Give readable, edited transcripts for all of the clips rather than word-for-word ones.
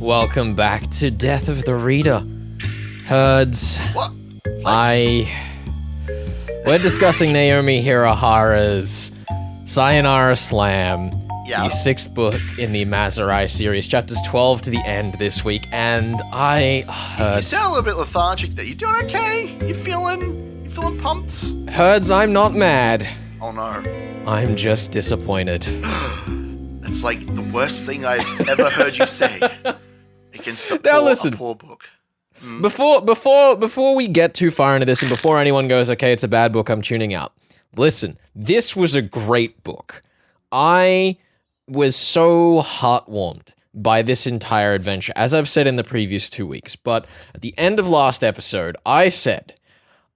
Welcome back to Death of the Reader. Herds, What? We're discussing Naomi Hirahara's Sayonara Slam, Yeah. the sixth book in the Masarai series, chapters 12 to the end this week, and You Herds, sound a little bit lethargic there. You doing okay? You feeling pumped? Herds, I'm not mad. Oh no. I'm just disappointed. That's like the worst thing I've ever heard you say against a Now poor, listen. a poor book. Before we get too far into this, and before anyone goes, okay, it's a bad book, I'm tuning out. Listen, this was a great book. I was so heartwarmed by this entire adventure, as I've said in the previous 2 weeks. But at the end of last episode, I said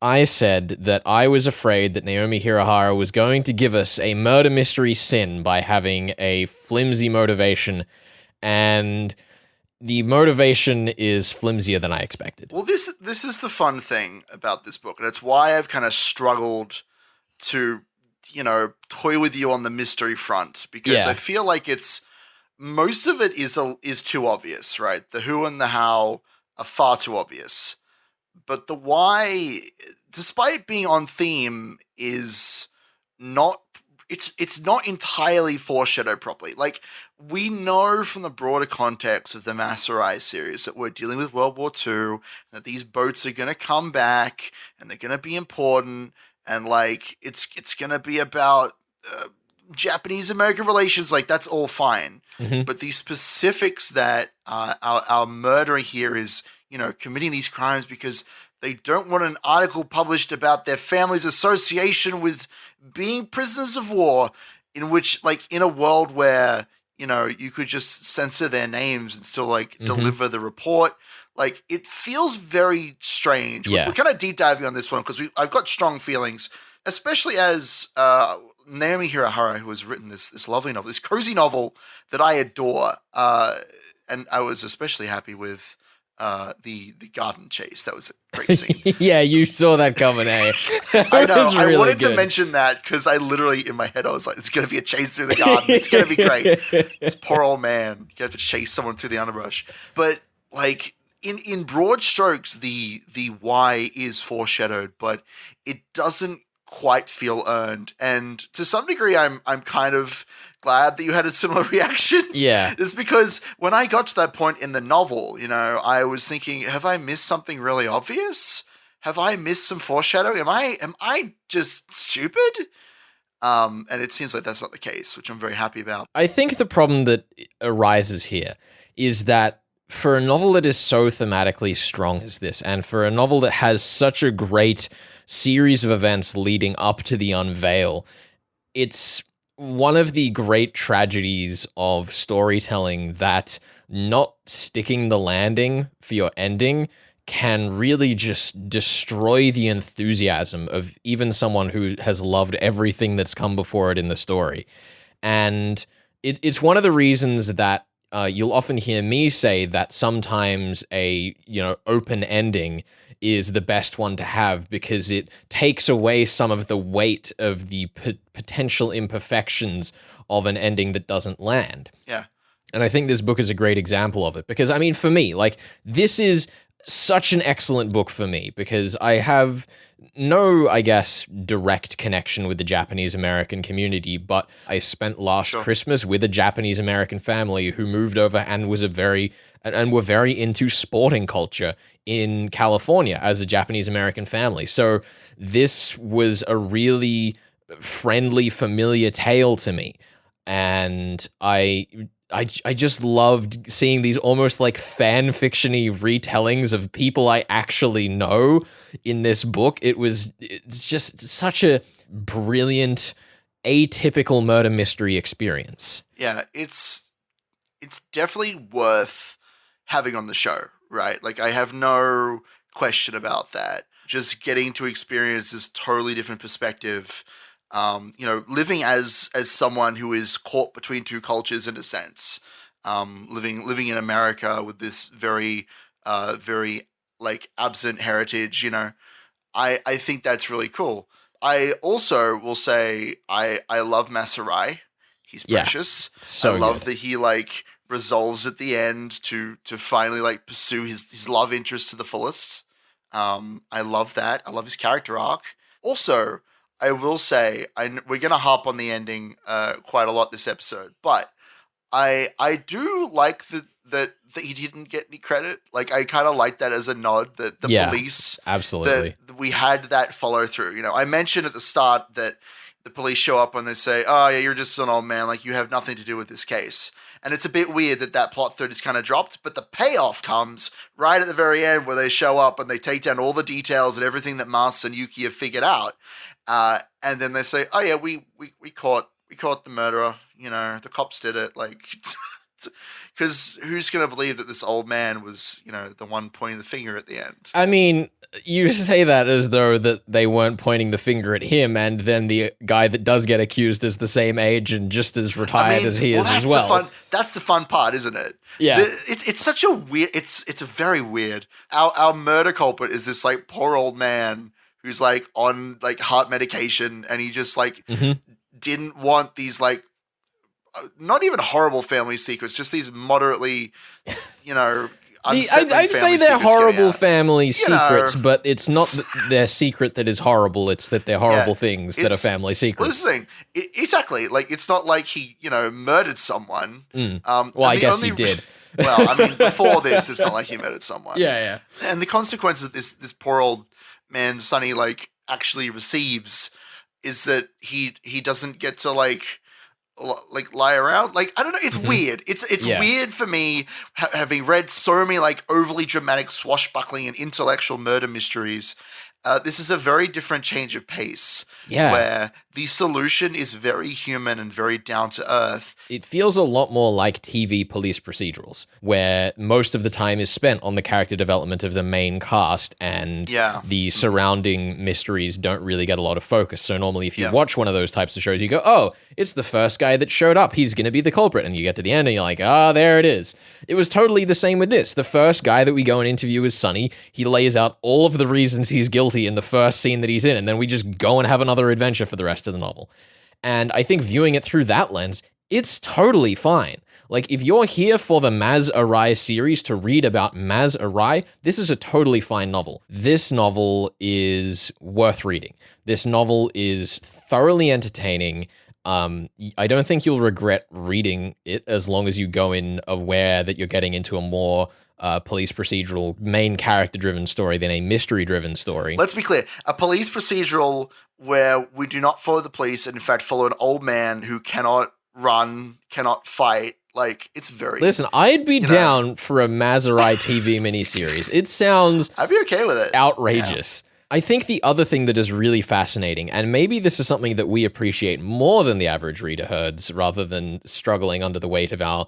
that I was afraid that Naomi Hirahara was going to give us a murder mystery sin by having a flimsy motivation, and the motivation is flimsier than I expected. Well, this is the fun thing about this book, and it's why I've kind of struggled to, toy with you on the mystery front, because Yeah. I feel like most of it is too obvious, right? The who and the how are far too obvious. But the why, despite being on theme, is not. It's not entirely foreshadowed properly. Like, we know from the broader context of the Masarai series that we're dealing with World War II, that these boats are going to come back and they're going to be important, and like it's going to be about Japanese-American relations. Like, that's all fine. Mm-hmm. But the specifics that our murderer here is, committing these crimes because they don't want an article published about their family's association with being prisoners of war, in which, like, in a world where, you could just censor their names and still, like, deliver the report. Like, it feels very strange. Yeah. We're kind of deep diving on this one because I've got strong feelings, especially as Naomi Hirahara, who has written this lovely novel, this cozy novel that I adore. And I was especially happy with the garden chase. That was a great scene. Yeah, you saw that coming, eh? I know. Was I really wanted to good. mention that because I literally, in my head, I was like, "It's going to be a chase through the garden. It's going to be great." This poor old man, you have to chase someone through the underbrush. But like in broad strokes, the why is foreshadowed, but it doesn't quite feel earned. And to some degree, I'm kind of glad that you had a similar reaction. Yeah. It's because when I got to that point in the novel, I was thinking, have I missed something really obvious? Have I missed some foreshadowing? Am I just stupid? And it seems like that's not the case, which I'm very happy about. I think the problem that arises here is that for a novel that is so thematically strong as this, and for a novel that has such a great series of events leading up to the unveil, it's one of the great tragedies of storytelling that not sticking the landing for your ending can really just destroy the enthusiasm of even someone who has loved everything that's come before it in the story. And it's one of the reasons that you'll often hear me say that sometimes a open ending is the best one to have, because it takes away some of the weight of the potential imperfections of an ending that doesn't land. Yeah. And I think this book is a great example of it, because, I mean, for me, like, this is such an excellent book for me, because I have no, I guess, direct connection with the Japanese-American community, but I spent last Christmas with a Japanese-American family who moved over and were very into sporting culture in California as a Japanese-American family. So this was a really friendly, familiar tale to me. And I just loved seeing these almost like fan fiction-y retellings of people I actually know in this book. It's just such a brilliant, atypical murder mystery experience. Yeah, it's definitely worth having on the show, right? Like, I have no question about that. Just getting to experience this totally different perspective. Living as someone who is caught between two cultures in a sense, living in America with this very like absent heritage, I think that's really cool. I also will say I love Masarai. He's precious. So I love good. that he like resolves at the end to finally like pursue his love interest to the fullest. I love that. I love his character arc. Also, I will say we're gonna harp on the ending quite a lot this episode, but I do like that he didn't get any credit. Like I kind of like that as a nod that the police absolutely that we had that follow through. You know, I mentioned at the start that the police show up and they say, "Oh yeah, you're just an old man. Like you have nothing to do with this case." And it's a bit weird that plot thread is kind of dropped, but the payoff comes right at the very end where they show up and they take down all the details and everything that Mas and Yuki have figured out. And then they say, "Oh yeah, we caught the murderer. You know, the cops did it." Like, because who's going to believe that this old man was, you know, the one pointing the finger at the end? I mean, you say that as though that they weren't pointing the finger at him, and then the guy that does get accused is the same age and just as retired as he is as well. That's the fun part, isn't it? Yeah. It's such a weird. It's a very weird. Our murder culprit is this like poor old man who's like on like heart medication, and he just like didn't want these like not even horrible family secrets, just these moderately, you know. I'd say they're horrible family secrets, but it's not their secret that is horrible. It's that they're horrible things that are family secrets. Well, exactly. Like, it's not like he, you know, murdered someone. Well, I guess he did. Well, I mean, before this, it's not like he murdered someone. Yeah. And the consequences this poor old man, Sonny, like, actually receives is that he doesn't get to, like lie around. Like, I don't know. It's weird. It's weird for me having read so many like overly dramatic swashbuckling and intellectual murder mysteries. This is a very different change of pace. Yeah. Where the solution is very human and very down to earth. It feels a lot more like TV police procedurals, where most of the time is spent on the character development of the main cast, and the surrounding mysteries don't really get a lot of focus. So normally if you watch one of those types of shows, you go, oh, it's the first guy that showed up. He's going to be the culprit. And you get to the end and you're like, there it is. It was totally the same with this. The first guy that we go and interview is Sonny. He lays out all of the reasons he's guilty in the first scene that he's in, and then we just go and have another adventure for the rest of the novel. And I think viewing it through that lens, it's totally fine. Like, if you're here for the Maz Arai series to read about Maz Arai, this is a totally fine novel. This novel is worth reading. This novel is thoroughly entertaining. I don't think you'll regret reading it as long as you go in aware that you're getting into a more police procedural, main character-driven story than a mystery-driven story. Let's be clear. A police procedural where we do not follow the police and, in fact, follow an old man who cannot run, cannot fight. Like, it's very... Listen, I'd be down for a Maz Arai TV miniseries. It sounds... I'd be okay with it. Outrageous. Yeah. I think the other thing that is really fascinating, and maybe this is something that we appreciate more than the average reader herds, rather than struggling under the weight of our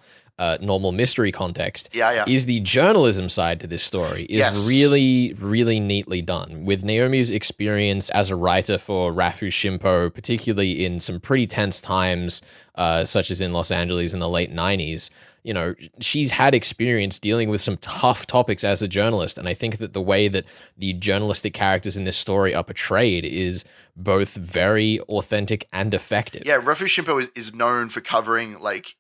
normal mystery context, is the journalism side to this story is really, really neatly done. With Naomi's experience as a writer for Rafu Shimpo, particularly in some pretty tense times, such as in Los Angeles in the late 90s, you know, she's had experience dealing with some tough topics as a journalist. And I think that the way that the journalistic characters in this story are portrayed is both very authentic and effective. Yeah, Rafu Shimpo is known for covering like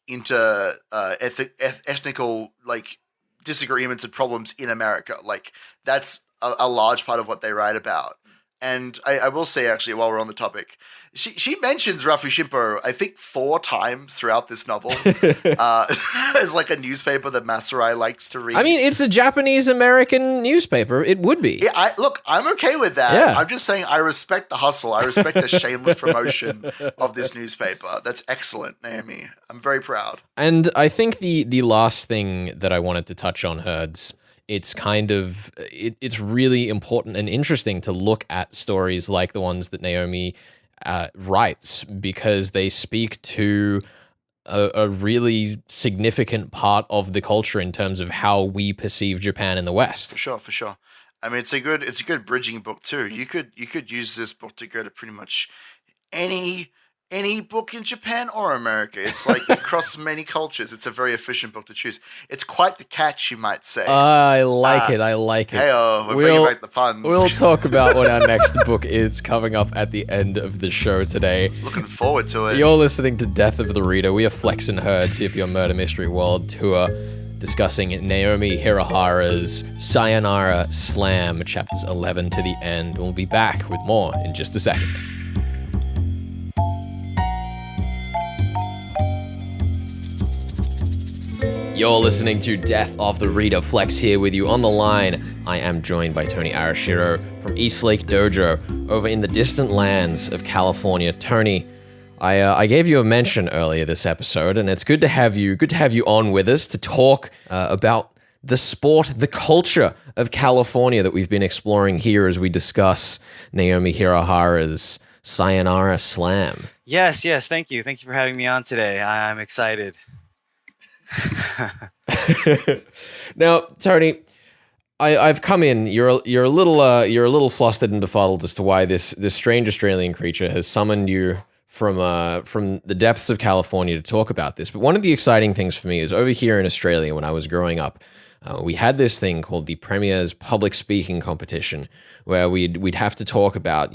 ethnical like disagreements and problems in America. Like, that's a large part of what they write about. And I will say, actually, while we're on the topic, she mentions Rafu Shimpo, I think, 4 times throughout this novel as like a newspaper that Masarai likes to read. I mean, it's a Japanese-American newspaper. It would be. Yeah, look, I'm okay with that. Yeah. I'm just saying I respect the hustle. I respect the shameless promotion of this newspaper. That's excellent, Naomi. I'm very proud. And I think the last thing that I wanted to touch on, Herds, it's kind of, it's really important and interesting to look at stories like the ones that Naomi writes, because they speak to a really significant part of the culture in terms of how we perceive Japan in the West. For sure. I mean, it's a good bridging book too. You could use this book to go to pretty much any any book in Japan or America. It's like across many cultures. It's a very efficient book to choose. It's quite the catch, you might say. I like it. I like it. Hey, we're bringing back the We'll puns. talk about what our next book is coming up at the end of the show today. Looking forward to it. You're listening to Death of the Reader. We are Flex and Herds here for your Murder Mystery World Tour, discussing Naomi Hirahara's Sayonara Slam, chapters 11 to the end. We'll be back with more in just a second. You're listening to Death of the Reader. Flex here with you on the line. I am joined by Tony Arashiro from Eastlake Dojo over in the distant lands of California. Tony, I gave you a mention earlier this episode, and it's good to have you on with us to talk about the sport, the culture of California that we've been exploring here as we discuss Naomi Hirahara's Sayonara Slam. Yes, thank you. Thank you for having me on today. I'm excited. Now, Tony, I've come in. You're a little flustered and befuddled as to why this strange Australian creature has summoned you from the depths of California to talk about this. But one of the exciting things for me is over here in Australia when I was growing up, we had this thing called the Premier's Public Speaking Competition, where we'd have to talk about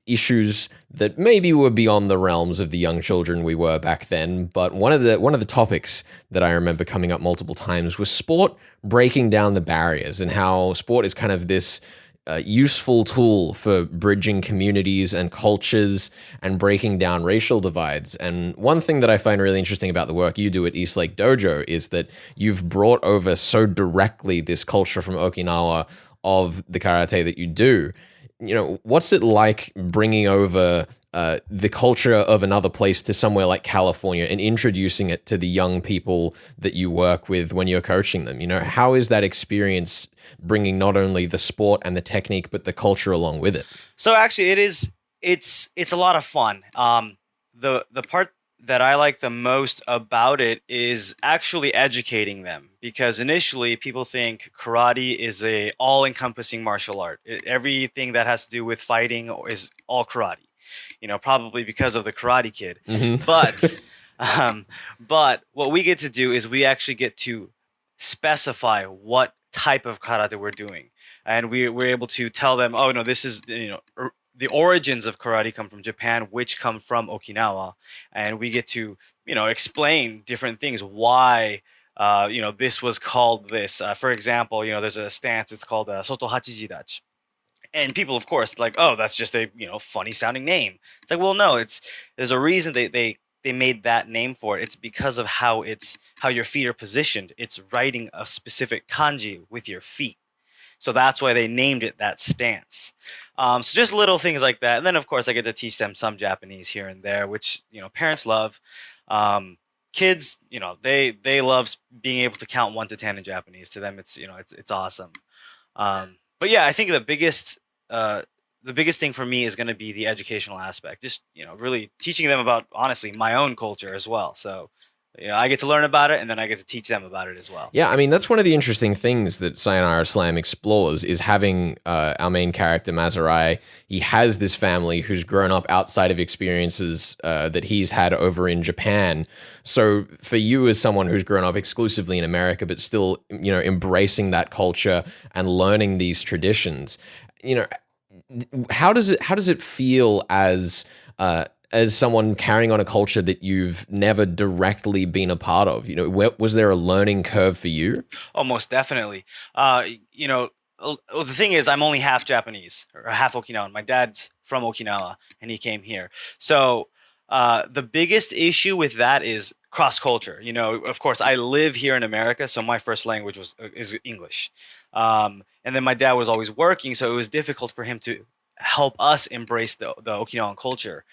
issues that maybe were beyond the realms of the young children we were back then. But one of the topics that I remember coming up multiple times was sport breaking down the barriers, and how sport is kind of this useful tool for bridging communities and cultures and breaking down racial divides. And one thing that I find really interesting about the work you do at Eastlake Dojo is that you've brought over so directly this culture from Okinawa of the karate that you do. What's it like bringing over the culture of another place to somewhere like California and introducing it to the young people that you work with when you're coaching them? How is that experience bringing not only the sport and the technique, but the culture along with it? So actually, it's a lot of fun. The part that I like the most about it is actually educating them, because initially people think karate is a all-encompassing martial art. Everything that has to do with fighting is all karate. Probably because of the Karate Kid. Mm-hmm. But what we get to do is we actually get to specify what type of karate we're doing, and we're able to tell them, oh no, this is the origins of karate come from Japan, which come from Okinawa, and we get to explain different things, why this was called this. For example, there's a stance, it's called Soto Hachijidachi. And people, of course, like, oh, that's just a funny sounding name. It's like, well, no, there's a reason they made that name for it. It's because of how your feet are positioned. It's writing a specific kanji with your feet. So that's why they named it that stance. So just little things like that. And then, of course, I get to teach them some Japanese here and there, which parents love. Kids, they love being able to count 1 to 10 in Japanese. To them, it's awesome. But yeah, I think the biggest thing for me is going to be the educational aspect. Just really teaching them about, honestly, my own culture as well. So I get to learn about it, and then I get to teach them about it as well. Yeah, I mean, that's one of the interesting things that Sayonara Slam explores, is having our main character, Masarai. He has this family who's grown up outside of experiences that he's had over in Japan. So for you, as someone who's grown up exclusively in America, but still, embracing that culture and learning these traditions, how does it feel as someone carrying on a culture that you've never directly been a part of? Was there a learning curve for you? Oh, most definitely. The thing is, I'm only half Japanese or half Okinawan. My dad's from Okinawa, and he came here. So the biggest issue with that is cross culture. Of course, I live here in America, so my first language is English. And then my dad was always working, so it was difficult for him to help us embrace the Okinawan culture.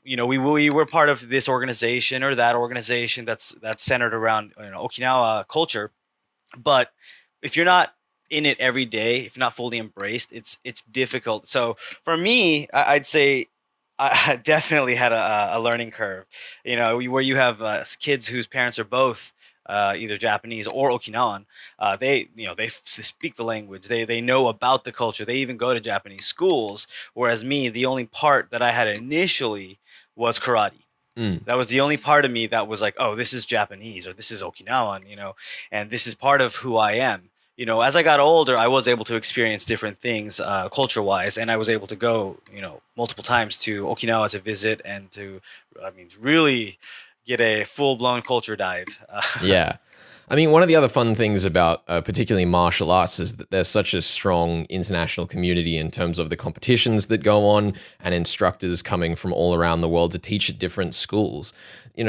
We were part of this organization or that organization that's centered around Okinawa culture, but if you're not in it every day, if you're not fully embraced, it's difficult. So for me, I'd say I definitely had a learning curve. Where you have kids whose parents are both either Japanese or Okinawan. They speak the language. They know about the culture. They even go to Japanese schools. Whereas me, the only part that I had initially was karate. Mm. That was the only part of me that was like, oh, this is Japanese or this is Okinawan, and this is part of who I am. As I got older, I was able to experience different things culture-wise, and I was able to go, multiple times to Okinawa to visit and to really get a full-blown culture dive. Yeah. I mean, one of the other fun things about particularly martial arts is that there's such a strong international community in terms of the competitions that go on and instructors coming from all around the world to teach at different schools.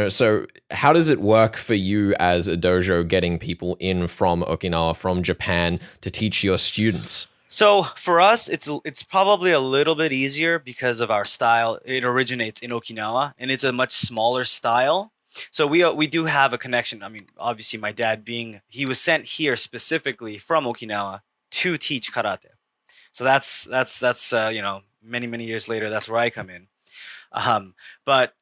So how does it work for you as a dojo getting people in from Okinawa, from Japan, to teach your students? So for us, it's probably a little bit easier because of our style. It originates in Okinawa, and it's a much smaller style. So we do have a connection. I mean, obviously, my dad he was sent here specifically from Okinawa to teach karate. So that's many years later, that's where I come in. But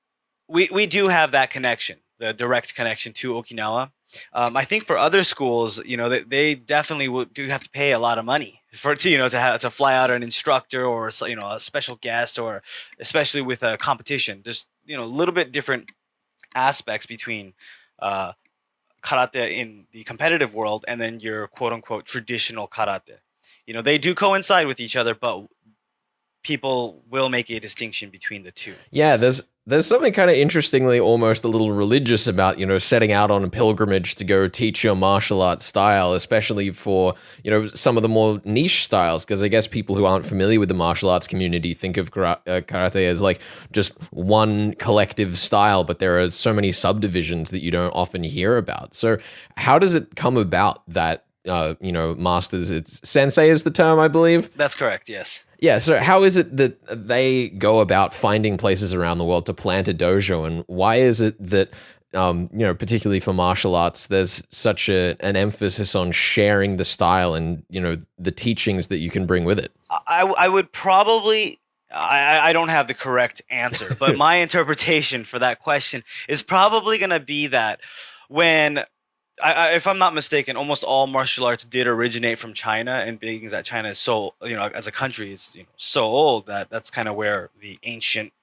we do have that connection, the direct connection to Okinawa. I think for other schools, they definitely do have to pay a lot of money to fly out an instructor or a special guest, or especially with a competition. There's a little bit different aspects between karate in the competitive world and then your quote unquote traditional karate. They do coincide with each other, but people will make a distinction between the two. Yeah, there's something kind of interestingly almost a little religious about, setting out on a pilgrimage to go teach your martial arts style, especially for, some of the more niche styles, because I guess people who aren't familiar with the martial arts community think of karate as like just one collective style, but there are so many subdivisions that you don't often hear about. So how does it come about that, masters, it's sensei is the term, I believe? That's correct, yes. Yeah, so how is it that they go about finding places around the world to plant a dojo, and why is it that, particularly for martial arts, there's such an emphasis on sharing the style and, the teachings that you can bring with it? I would probably, I don't have the correct answer, but my interpretation for that question is probably going to be that when... if I'm not mistaken, almost all martial arts did originate from China, and being that China is so, as a country, is so old that's kind of where the ancient,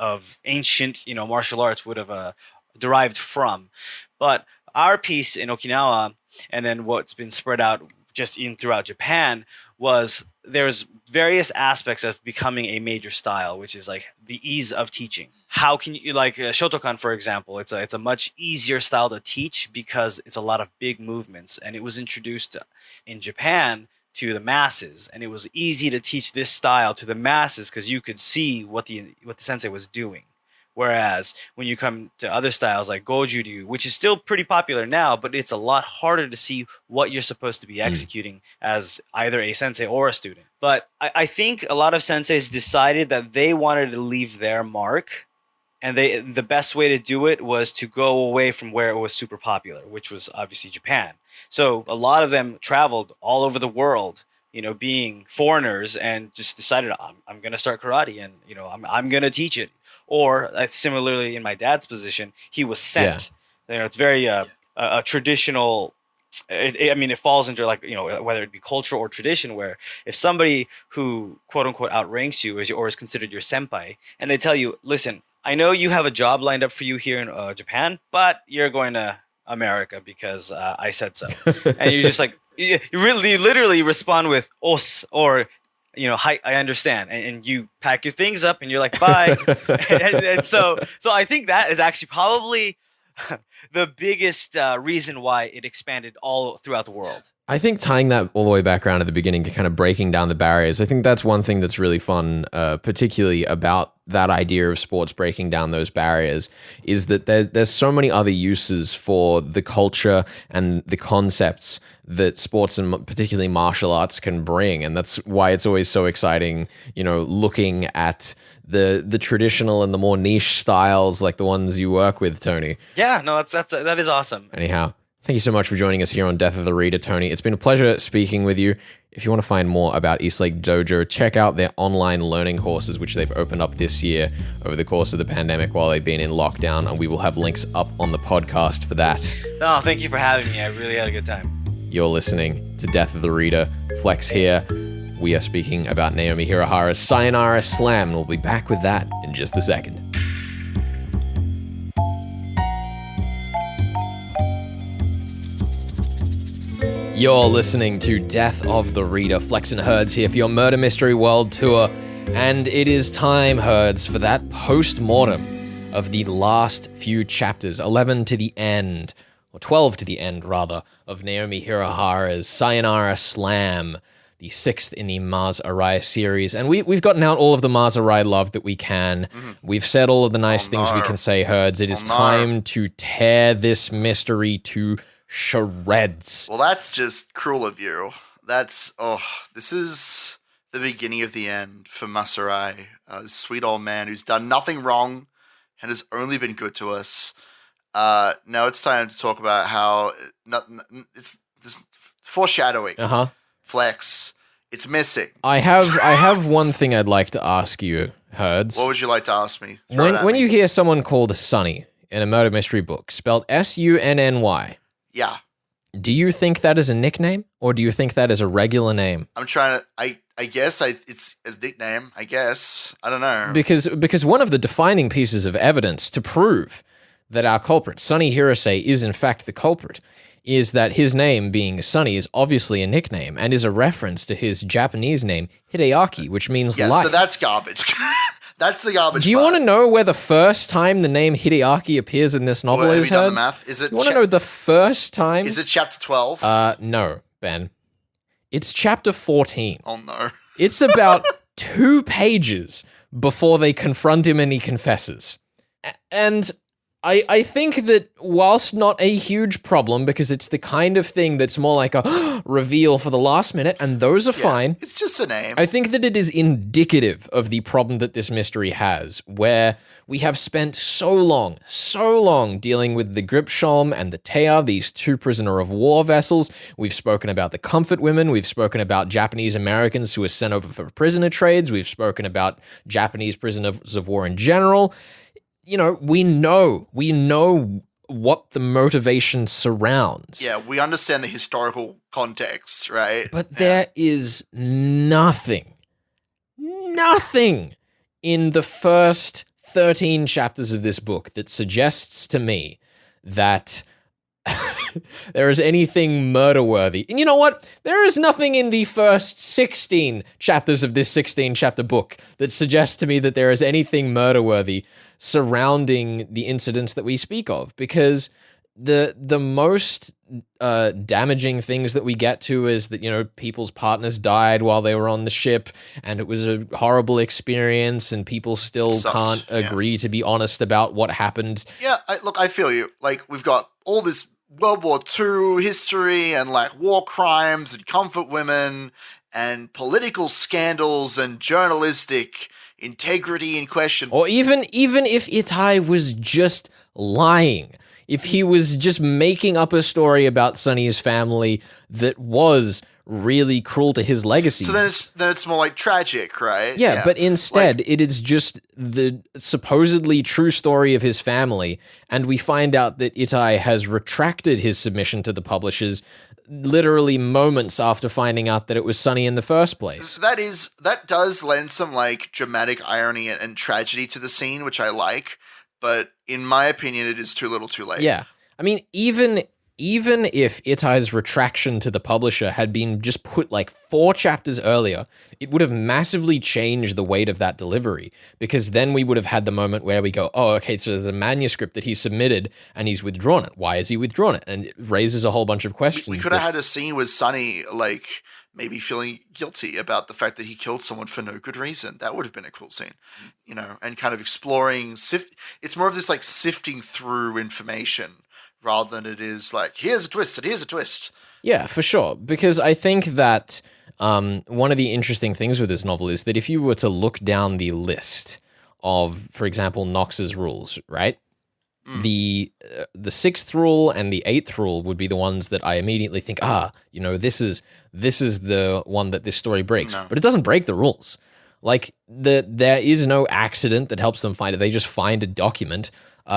martial arts would have derived from. But our piece in Okinawa, and then what's been spread out just throughout Japan, was there's various aspects of becoming a major style, which is like the ease of teaching. How can you, like Shotokan, for example, it's a much easier style to teach because it's a lot of big movements, and it was introduced in Japan to the masses, and it was easy to teach this style to the masses because you could see what the sensei was doing. Whereas when you come to other styles like Goju Ryu, which is still pretty popular now, but it's a lot harder to see what you're supposed to be executing as either a sensei or a student. But I think a lot of senseis decided that they wanted to leave their mark, and the best way to do it was to go away from where it was super popular, which was obviously Japan. So a lot of them traveled all over the world, being foreigners, and just decided, I'm going to start karate, and I'm going to teach it. Or similarly, in my dad's position, he was sent. Yeah. It's very a traditional. It falls into like whether it be culture or tradition, where if somebody who quote unquote outranks you or is considered your senpai, and they tell you, listen, I know you have a job lined up for you here in Japan, but you're going to America because I said so. And you're just like, you literally respond with os, or, hi, I understand. And you pack your things up and you're like, bye. and so I think that is actually probably the biggest reason why it expanded all throughout the world. I think tying that all the way back around at the beginning, kind of breaking down the barriers, I think that's one thing that's really fun, particularly about that idea of sports breaking down those barriers, is that there's so many other uses for the culture and the concepts that sports and particularly martial arts can bring. And that's why it's always so exciting, looking at the traditional and the more niche styles like the ones you work with, Tony. Yeah, no, that is awesome. Anyhow, thank you so much for joining us here on Death of the Reader, Tony. It's been a pleasure speaking with you. If you want to find more about Eastlake Dojo, check out their online learning courses, which they've opened up this year over the course of the pandemic while they've been in lockdown, and we will have links up on the podcast for that. Oh, thank you for having me. I really had a good time. You're listening to Death of the Reader. Flex here. We are speaking about Naomi Hirahara's Sayonara Slam, and we'll be back with that in just a second. You're listening to Death of the Reader. Flex and Herds here for your Murder Mystery World Tour. And it is time, Herds, for that post-mortem of the last few chapters, 11 to the end, or 12 to the end, rather, of Naomi Hirahara's Sayonara Slam, the 6th in the Mars Arai series. And we've gotten out all of the Mars Arai love that we can. We've said all of the nice things we can say, Herds. It is time to tear this mystery to shreds. Well, that's just cruel of you. This is the beginning of the end for Masarai, this sweet old man who's done nothing wrong and has only been good to us. Now it's time to talk about how it's this foreshadowing. Flex, it's missing. I have one thing I'd like to ask you, Herds. What would you like to ask me? When you hear someone called Sunny in a murder mystery book, spelled Sunny, yeah, do you think that is a nickname, or do you think that is a regular name? I'm trying to. I guess it's his nickname. I guess I don't know because one of the defining pieces of evidence to prove that our culprit, Sunny Hirase, is in fact the culprit, is that his name, being Sunny, is obviously a nickname and is a reference to his Japanese name, Hideaki, which means life. So that's garbage. That's the garbage. Do you want to know where the first time the name Hideaki appears in this novel is, Herds? The math? Is it? You want to know the first time? Is it chapter 12? No, Ben. It's chapter 14. Oh, no. It's about 2 pages before they confront him and he confesses. And I think that whilst not a huge problem, because it's the kind of thing that's more like a reveal for the last minute, and those are fine. It's just a name. I think that it is indicative of the problem that this mystery has, where we have spent so long dealing with the Gripsholm and the Teia, these 2 prisoner of war vessels. We've spoken about the Comfort Women. We've spoken about Japanese Americans who are sent over for prisoner trades. We've spoken about Japanese prisoners of war in general. You know, we know what the motivation surrounds. Yeah, we understand the historical context, right? But there is nothing in the first 13 chapters of this book that suggests to me that there is anything murder-worthy. And you know what? There is nothing in the first 16 chapters of this 16-chapter book that suggests to me that there is anything murder-worthy surrounding the incidents that we speak of, because the most damaging things that we get to is that, you know, people's partners died while they were on the ship, and it was a horrible experience, and people still can't agree to be honest about what happened. Yeah, I feel you. Like, we've got all this World War II history and, like, war crimes and comfort women and political scandals and journalistic integrity in question. Or even if Itai was just lying, if he was just making up a story about Sunny's family that was really cruel to his legacy. So then it's more like tragic, right? Yeah, but instead it is just the supposedly true story of his family, and we find out that Itai has retracted his submission to the publishers literally moments after finding out that it was Sunny in the first place. That does lend some, like, dramatic irony and tragedy to the scene, which I like, but in my opinion, it is too little too late. Yeah. I mean, even if Itai's retraction to the publisher had been just put like 4 chapters earlier, it would have massively changed the weight of that delivery, because then we would have had the moment where we go, oh, okay, so there's a manuscript that he submitted and he's withdrawn it. Why has he withdrawn it? And it raises a whole bunch of questions. We could have had a scene with Sunny, like, maybe feeling guilty about the fact that he killed someone for no good reason. That would have been a cool scene, you know, and kind of exploring, it's more of this, like, sifting through information rather than it is like, here's a twist and here's a twist. Yeah, for sure. Because I think that one of the interesting things with this novel is that if you were to look down the list of, for example, Knox's rules, right? The 6th rule and the 8th rule would be the ones that I immediately think, you know, this is the one that this story breaks. No. But it doesn't break the rules. Like, there is no accident that helps them find it. They just find a document.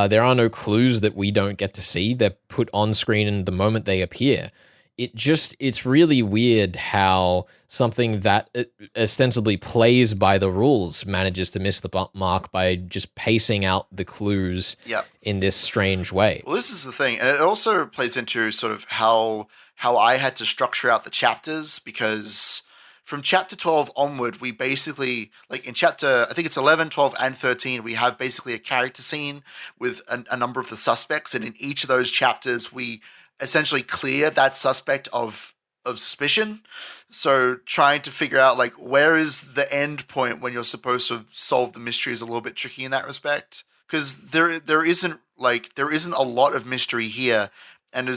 There are no clues that we don't get to see. They're put on screen in the moment they appear. It's really weird how something that ostensibly plays by the rules manages to miss the mark by just pacing out the clues in this strange way. Well, this is the thing. And it also plays into sort of how how I had to structure out the chapters, because from chapter 12 onward, we basically, like in chapter, I think it's 11, 12, and 13, we have basically a character scene with a number of the suspects. And in each of those chapters, we essentially clear that suspect of suspicion. So trying to figure out, like, where is the end point when you're supposed to solve the mystery is a little bit tricky in that respect. Because there isn't a lot of mystery here. And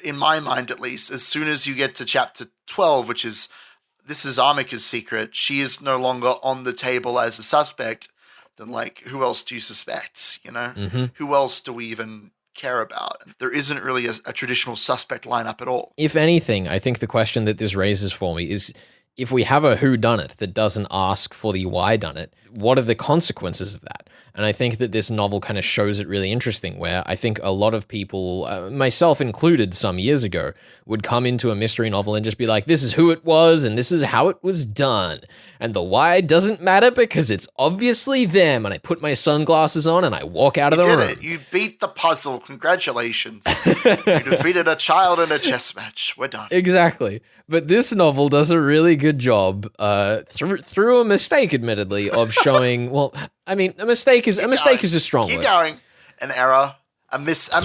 in my mind at least, as soon as you get to chapter 12, which is, this is Amika's secret, she is no longer on the table as a suspect, then, like, who else do you suspect, you know? Mm-hmm. Who else do we even care about? There isn't really a traditional suspect lineup at all. If anything, I think the question that this raises for me is, if we have a whodunit that doesn't ask for the whydunit, what are the consequences of that? And I think that this novel kind of shows it really interesting, where I think a lot of people, myself included some years ago, would come into a mystery novel and just be like, this is who it was and this is how it was done. And the why doesn't matter because it's obviously them. And I put my sunglasses on and I walk out of the room. You beat the puzzle. Congratulations. You defeated a child in a chess match. We're done. Exactly. But this novel does a really good job, through a mistake, admittedly, of showing, well, I mean, a mistake is a strong word. Keep going. An error. A misstep.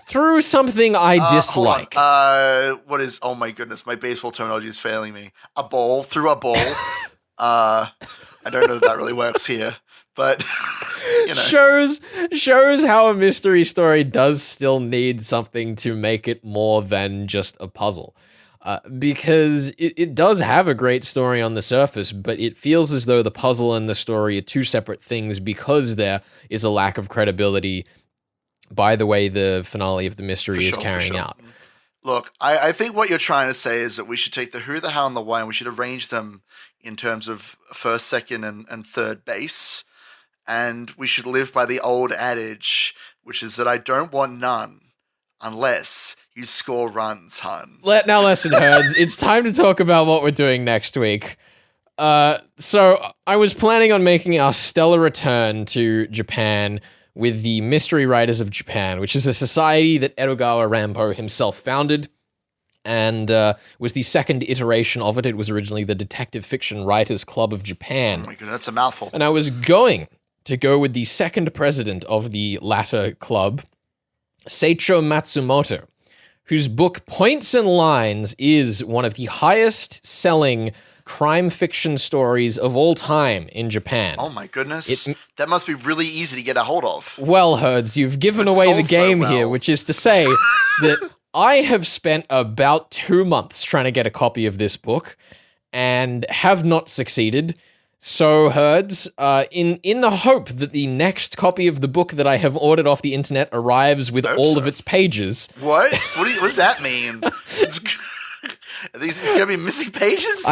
Through something I dislike. What is, oh my goodness, my baseball terminology is failing me. A ball. Through a ball. I don't know if that really works here, but, you know. Shows how a mystery story does still need something to make it more than just a puzzle. Because it does have a great story on the surface, but it feels as though the puzzle and the story are two separate things because there is a lack of credibility by the way the finale of the mystery is carrying out. Look, I think what you're trying to say is that we should take the who, the how, and the why, and we should arrange them in terms of first, second, and third base. And we should live by the old adage, which is that I don't want none unless you score runs, hun. Now listen, Herds, it's time to talk about what we're doing next week. So I was planning on making our stellar return to Japan with the Mystery Writers of Japan, which is a society that Edogawa Rampo himself founded, and was the second iteration of it. It was originally the Detective Fiction Writers Club of Japan. Oh my god, that's a mouthful. And I was going to go with the second president of the latter club, Seicho Matsumoto, whose book Points and Lines is one of the highest selling crime fiction stories of all time in Japan. Oh my goodness. That must be really easy to get a hold of. Well, Herds, you've given away the game here, which is to say that I have spent about 2 months trying to get a copy of this book and have not succeeded. So, Herds, in the hope that the next copy of the book that I have ordered off the internet arrives with all of its pages. What? What does that mean? Are these going to be missing pages?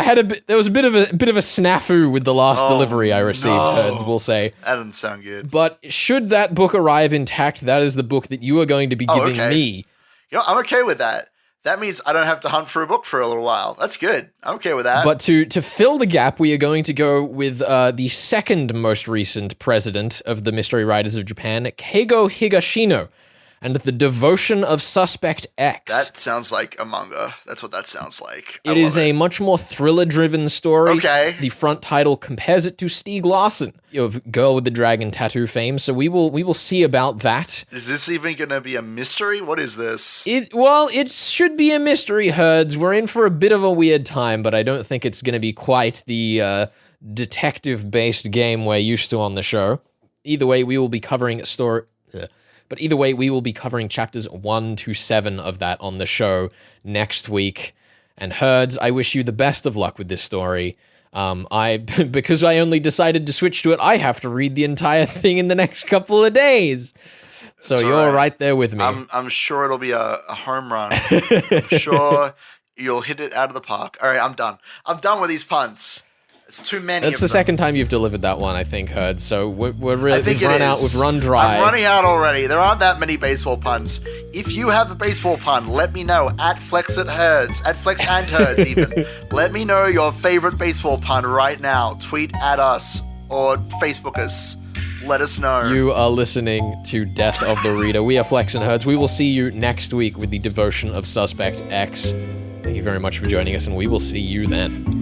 There was a bit of a snafu with the last delivery I received, Herds, we'll say. That doesn't sound good. But should that book arrive intact, that is the book that you are going to be giving me. You know, I'm okay with that. That means I don't have to hunt for a book for a little while. That's good. I'm okay with that. But to fill the gap, we are going to go with the second most recent president of the Mystery Writers of Japan, Keigo Higashino, and The Devotion of Suspect X. That sounds like a manga. That's what that sounds like. It is a much more thriller-driven story. Okay. The front title compares it to Stieg Larsson, of Girl with the Dragon Tattoo fame, so we will see about that. Is this even going to be a mystery? What is this? It should be a mystery, Herds. We're in for a bit of a weird time, but I don't think it's going to be quite the detective-based game we're used to on the show. Either way, we will be covering chapters 1 to 7 of that on the show next week. And Herds, I wish you the best of luck with this story. Because I only decided to switch to it, I have to read the entire thing in the next couple of days. So you're right there with me. I'm sure it'll be a home run. I'm sure you'll hit it out of the park. All right, I'm done. I'm done with these puns. It's too many. That's the second time you've delivered that one, I think, Herd. So we're really we've run dry. I'm running out already. There aren't that many baseball puns. If you have a baseball pun, let me know at Flex and Herds even. Let me know your favorite baseball pun right now. Tweet at us or Facebook us. Let us know. You are listening to Death of the Reader. We are Flex and Herds. We will see you next week with the Devotion of Suspect X. Thank you very much for joining us, and we will see you then.